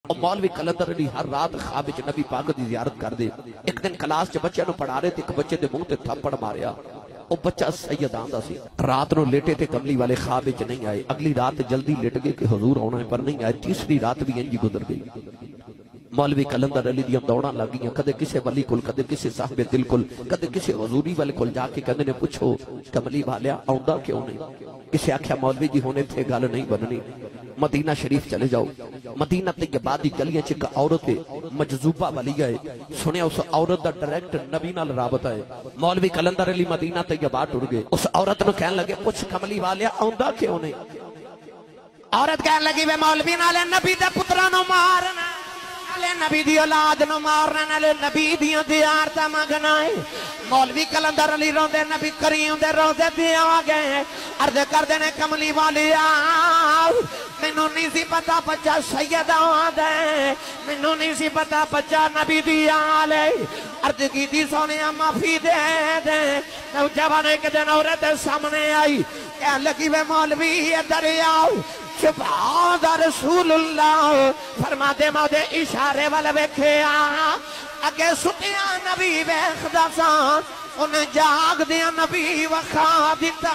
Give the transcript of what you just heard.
اور مولوی کلندر علی ہر رات خواب وچ نبی پاک دی زیارت کر دے. ایک دن کلاس چ بچے نو پڑھا رہے تے ایک بچے دے منہ تے تھپڑ ماریا. وہ بچہ سید آندا سی. رات نو لیٹے تے کملی والے خواب وچ نہیں آئے. اگلی رات جلدی لیٹ گئے کہ حضور آنا ہے پر نہیں آئے. تیسری رات بھی انج گزر گئی. مولوی کلندر علی دیاں دوڑاں لگیاں کدے کسے ولی کول کدے کسے صاحب دل کول کدے کسے حضوری والے کول جا کے کہندے نے پوچھو کملی والیا آوندا کیوں نہیں. کسے آکھیا مولوی جی ہونے تھے گل نہیں بننی. مدینہ شریف چلے جاؤ. مدینہ طیبہ دی گلیاں چ ایک عورت مجذوبہ ولی ہے. سنیا اس عورت دا ڈائریکٹ نبی نال رابطہ ہے. مولوی کلندر علی مدینہ طیبہ ٹر گئے. اس عورت نو کہن لگے پوچھ کملی والیا آوندا کیوں نہیں. عورت کہن لگی وے مولوی نالے نبی دے پتراں نو مارنا نالے نبی دی اولاد نو مارنا نالے نبی دیاں زیارتاں منگنا ہے. مولوی کلندر علی روندے نبی کریم دے روزے تے آ گئے. عرض کردے نے کملی والیا مینوں نہیں سی پتا بچہ سید آندا ہے. مینوں نہیں سی پتا بچہ نبی دی آل ہے. عرض کیتی سونیا معافی دے دے. نوجوان ایک دن عورت سامنے آئی کہنے لگی وے مولوی ادھر آؤ. سبحان رسول اللہ فرما دے مودے اشارے والے ویکھیا اگے سٹیاں نبی ویکھدا سا انہیں جاگ دیا نبی وکھا دیتا.